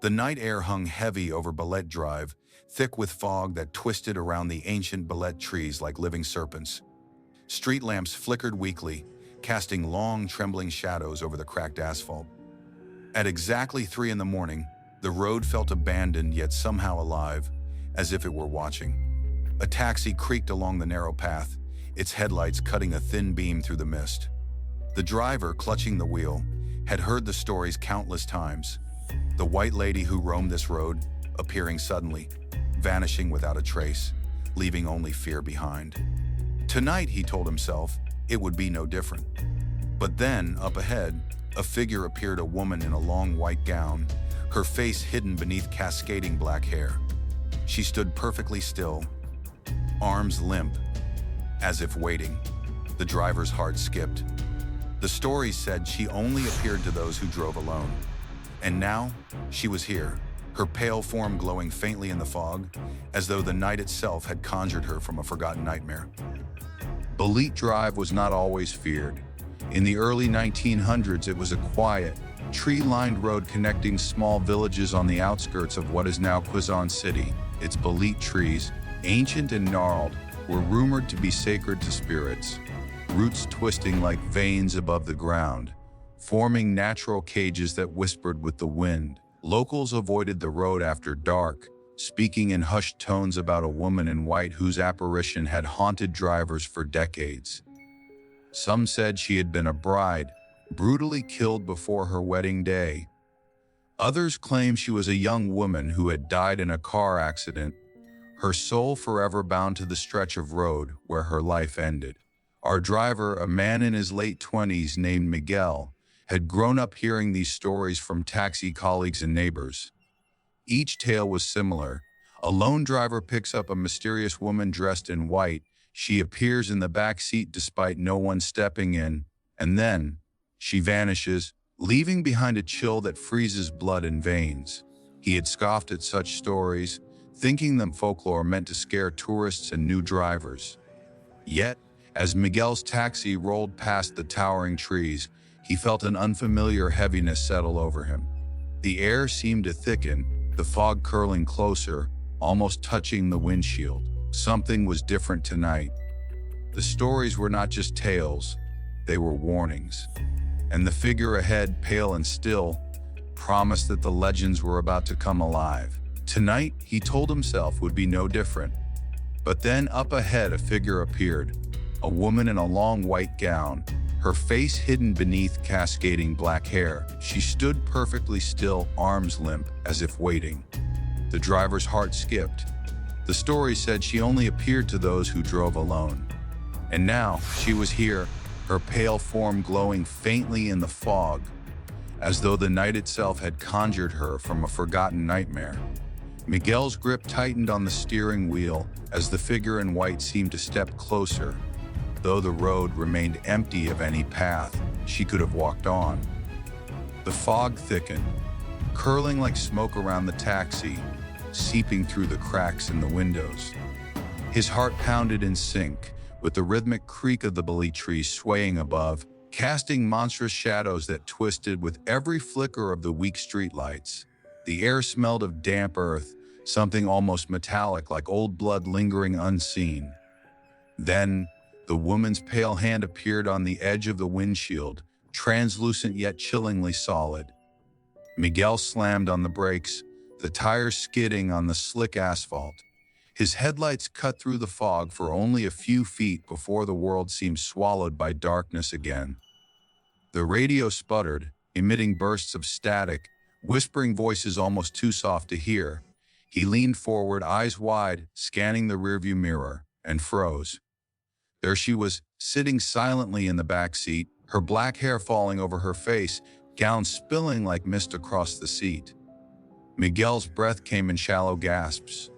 The night air hung heavy over Balete Drive, thick with fog that twisted around the ancient Balete trees like living serpents. Street lamps flickered weakly, casting long, trembling shadows over the cracked asphalt. At exactly 3 in the morning, the road felt abandoned yet somehow alive, as if it were watching. A taxi creaked along the narrow path, its headlights cutting a thin beam through the mist. The driver, clutching the wheel, had heard the stories countless times. The white lady who roamed this road, appearing suddenly, vanishing without a trace, leaving only fear behind. Tonight, he told himself, it would be no different. But then, up ahead, a figure appeared, a woman in a long white gown, her face hidden beneath cascading black hair. She stood perfectly still, arms limp, as if waiting. The driver's heart skipped. The stories said she only appeared to those who drove alone. And now, she was here, her pale form glowing faintly in the fog, as though the night itself had conjured her from a forgotten nightmare. Balete Drive was not always feared. In the early 1900s, it was a quiet, tree-lined road connecting small villages on the outskirts of what is now Quezon City. Its Balete trees, ancient and gnarled, were rumored to be sacred to spirits, roots twisting like veins above the ground, forming natural cages that whispered with the wind. Locals avoided the road after dark, speaking in hushed tones about a woman in white whose apparition had haunted drivers for decades. Some said she had been a bride, brutally killed before her wedding day. Others claimed she was a young woman who had died in a car accident, her soul forever bound to the stretch of road where her life ended. Our driver, a man in his late 20s named Miguel, had grown up hearing these stories from taxi colleagues and neighbors. Each tale was similar. A lone driver picks up a mysterious woman dressed in white. She appears in the back seat despite no one stepping in, and then she vanishes, leaving behind a chill that freezes blood in veins. He had scoffed at such stories, thinking them folklore meant to scare tourists and new drivers. Yet, as Miguel's taxi rolled past the towering trees, he felt an unfamiliar heaviness settle over him. The air seemed to thicken, the fog curling closer, almost touching the windshield. Something was different tonight. The stories were not just tales, they were warnings. And the figure ahead, pale and still, promised that the legends were about to come alive. Tonight, he told himself, would be no different. But then up ahead, a figure appeared, a woman in a long white gown, her face hidden beneath cascading black hair. She stood perfectly still, arms limp, as if waiting. The driver's heart skipped. The story said she only appeared to those who drove alone. And now, she was here, her pale form glowing faintly in the fog, as though the night itself had conjured her from a forgotten nightmare. Miguel's grip tightened on the steering wheel as the figure in white seemed to step closer. Though the road remained empty of any path she could have walked on. The fog thickened, curling like smoke around the taxi, seeping through the cracks in the windows. His heart pounded in sync with the rhythmic creak of the Balete trees swaying above, casting monstrous shadows that twisted with every flicker of the weak streetlights. The air smelled of damp earth, something almost metallic like old blood lingering unseen. Then, the woman's pale hand appeared on the edge of the windshield, translucent yet chillingly solid. Miguel slammed on the brakes, the tires skidding on the slick asphalt. His headlights cut through the fog for only a few feet before the world seemed swallowed by darkness again. The radio sputtered, emitting bursts of static, whispering voices almost too soft to hear. He leaned forward, eyes wide, scanning the rearview mirror, and froze. There she was, sitting silently in the back seat, her black hair falling over her face, gown spilling like mist across the seat. Miguel's breath came in shallow gasps.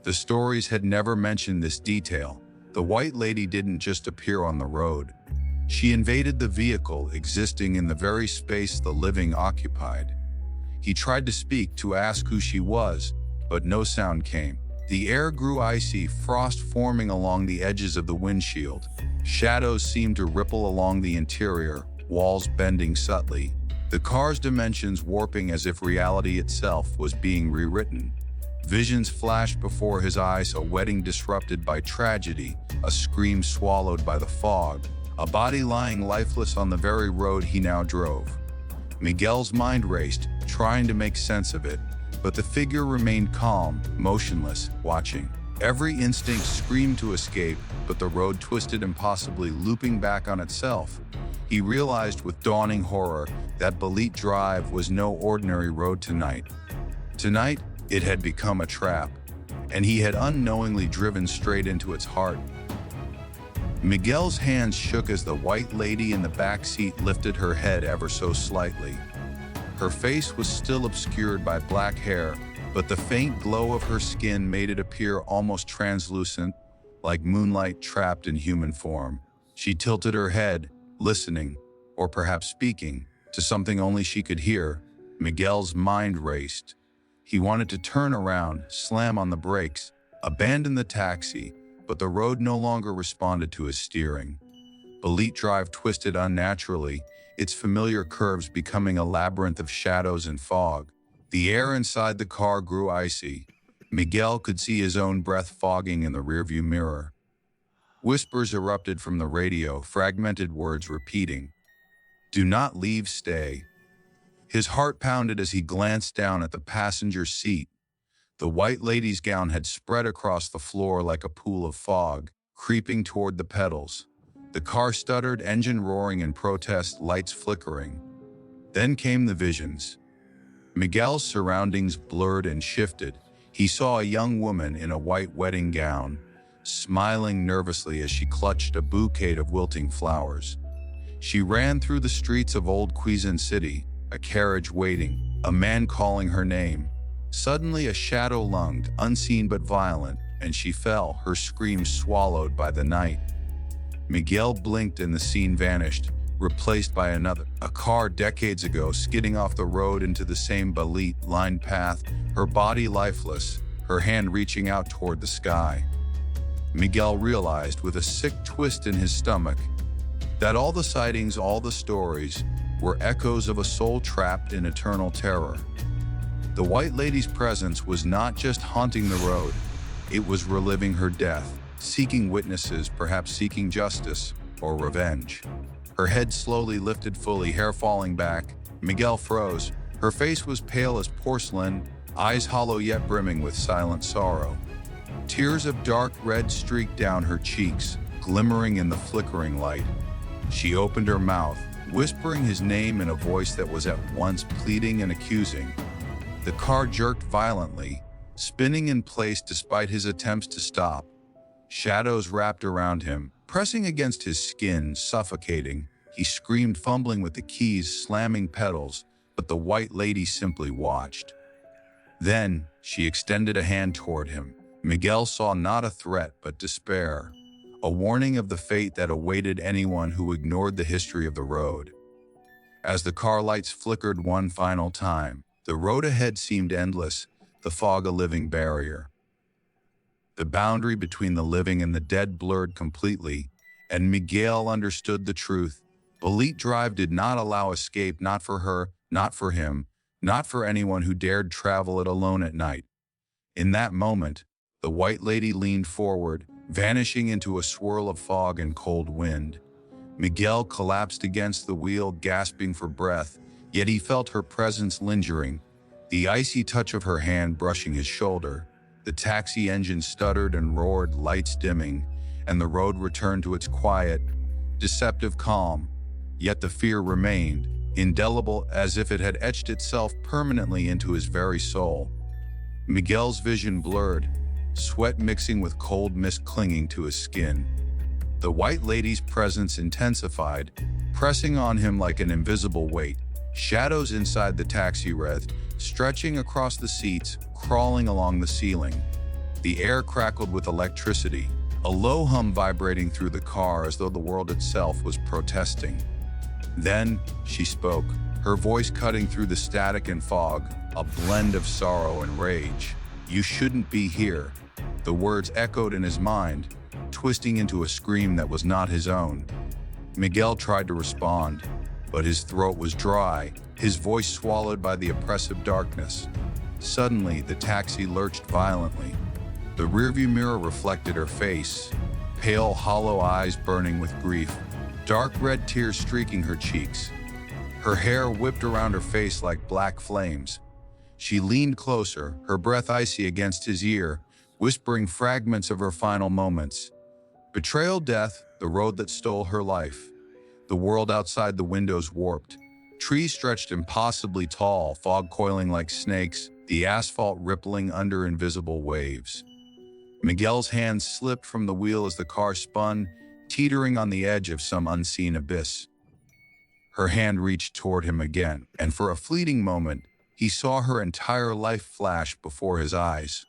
The stories had never mentioned this detail. The white lady didn't just appear on the road. She invaded the vehicle, existing in the very space the living occupied. He tried to speak, to ask who she was, but no sound came. The air grew icy, frost forming along the edges of the windshield. Shadows seemed to ripple along the interior, walls bending subtly. the car's dimensions warping as if reality itself was being rewritten. Visions flashed before his eyes, a wedding disrupted by tragedy, a scream swallowed by the fog, a body lying lifeless on the very road he now drove. Miguel's mind raced, trying to make sense of it, but the figure remained calm, motionless, watching. Every instinct screamed to escape, but the road twisted impossibly, looping back on itself. He realized with dawning horror that Balete Drive was no ordinary road tonight. Tonight, it had become a trap, and he had unknowingly driven straight into its heart. Miguel's hands shook as the white lady in the back seat lifted her head ever so slightly. Her face was still obscured by black hair, but the faint glow of her skin made it appear almost translucent, like moonlight trapped in human form. She tilted her head, listening, or perhaps speaking, to something only she could hear. Miguel's mind raced. He wanted to turn around, slam on the brakes, abandon the taxi, but the road no longer responded to his steering. Balete Drive twisted unnaturally, its familiar curves becoming a labyrinth of shadows and fog. The air inside the car grew icy. Miguel could see his own breath fogging in the rearview mirror. Whispers erupted from the radio, fragmented words repeating, "Do not leave, stay." His heart pounded as he glanced down at the passenger seat. The white lady's gown had spread across the floor like a pool of fog, creeping toward the pedals. The car stuttered, engine roaring in protest, lights flickering. Then came the visions. Miguel's surroundings blurred and shifted. He saw a young woman in a white wedding gown, smiling nervously as she clutched a bouquet of wilting flowers. She ran through the streets of old Quezon City, a carriage waiting, a man calling her name. Suddenly a shadow lunged, unseen but violent, and she fell, her scream swallowed by the night. Miguel blinked and the scene vanished, replaced by another. A car decades ago skidding off the road into the same Balete-lined path, her body lifeless, her hand reaching out toward the sky. Miguel realized with a sick twist in his stomach that all the sightings, all the stories, were echoes of a soul trapped in eternal terror. The white lady's presence was not just haunting the road, it was reliving her death, seeking witnesses, perhaps seeking justice or revenge. Her head slowly lifted fully, hair falling back. Miguel froze. Her face was pale as porcelain, eyes hollow yet brimming with silent sorrow. Tears of dark red streaked down her cheeks, glimmering in the flickering light. She opened her mouth, whispering his name in a voice that was at once pleading and accusing. The car jerked violently, spinning in place despite his attempts to stop. Shadows wrapped around him, pressing against his skin, suffocating. He screamed, fumbling with the keys, slamming pedals, but the white lady simply watched. Then, she extended a hand toward him. Miguel saw not a threat, but despair, a warning of the fate that awaited anyone who ignored the history of the road. As the car lights flickered one final time, the road ahead seemed endless, the fog a living barrier. The boundary between the living and the dead blurred completely, and Miguel understood the truth. Balete Drive did not allow escape, not for her, not for him, not for anyone who dared travel it alone at night. In that moment, the white lady leaned forward, vanishing into a swirl of fog and cold wind. Miguel collapsed against the wheel, gasping for breath, yet he felt her presence lingering, the icy touch of her hand brushing his shoulder. The taxi engine stuttered and roared, lights dimming, and the road returned to its quiet, deceptive calm. Yet the fear remained, indelible, as if it had etched itself permanently into his very soul. Miguel's vision blurred, sweat mixing with cold mist clinging to his skin. The white lady's presence intensified, pressing on him like an invisible weight. Shadows inside the taxi writhed, stretching across the seats, crawling along the ceiling. The air crackled with electricity, a low hum vibrating through the car as though the world itself was protesting. Then she spoke, her voice cutting through the static and fog, a blend of sorrow and rage. "You shouldn't be here." The words echoed in his mind, twisting into a scream that was not his own. Miguel tried to respond, but his throat was dry, his voice swallowed by the oppressive darkness. Suddenly, the taxi lurched violently. The rearview mirror reflected her face, pale, hollow eyes burning with grief, dark red tears streaking her cheeks. Her hair whipped around her face like black flames. She leaned closer, her breath icy against his ear, whispering fragments of her final moments. Betrayal, death, the road that stole her life. The world outside the windows warped. Trees stretched impossibly tall, fog coiling like snakes, the asphalt rippling under invisible waves. Miguel's hands slipped from the wheel as the car spun, teetering on the edge of some unseen abyss. Her hand reached toward him again, and for a fleeting moment, he saw her entire life flash before his eyes.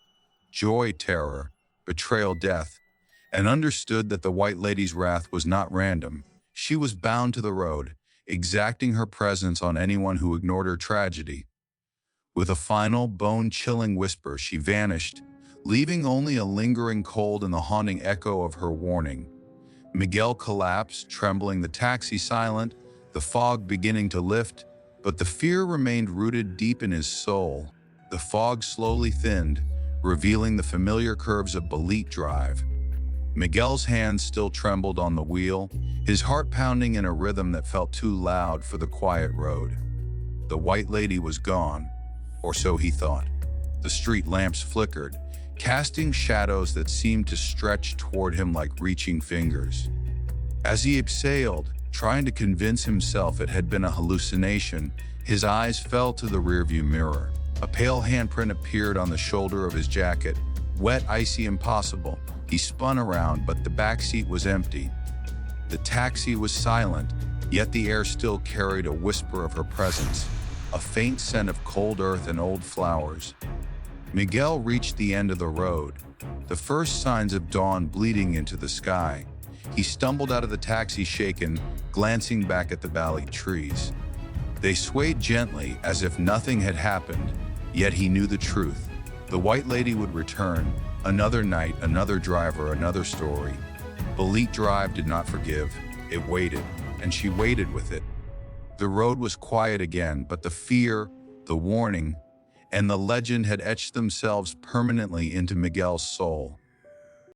Joy, terror, betrayal, death, and understood that the White Lady's wrath was not random. She was bound to the road, exacting her presence on anyone who ignored her tragedy. With a final, bone-chilling whisper, she vanished, leaving only a lingering cold and the haunting echo of her warning. Miguel collapsed, trembling, the taxi silent, the fog beginning to lift, but the fear remained rooted deep in his soul. The fog slowly thinned, revealing the familiar curves of Balete Drive. Miguel's hands still trembled on the wheel, his heart pounding in a rhythm that felt too loud for the quiet road. The White Lady was gone, or so he thought. The street lamps flickered, casting shadows that seemed to stretch toward him like reaching fingers. As he exhaled, trying to convince himself it had been a hallucination, his eyes fell to the rearview mirror. A pale handprint appeared on the shoulder of his jacket, wet, icy, impossible. He spun around, but the back seat was empty. The taxi was silent, yet the air still carried a whisper of her presence, a faint scent of cold earth and old flowers. Miguel reached the end of the road, the first signs of dawn bleeding into the sky. He stumbled out of the taxi shaken, glancing back at the Balete trees. They swayed gently as if nothing had happened, yet he knew the truth. The White Lady would return. Another night, another driver, another story. Balete Drive did not forgive. It waited, and she waited with it. The road was quiet again, but the fear, the warning, and the legend had etched themselves permanently into Miguel's soul.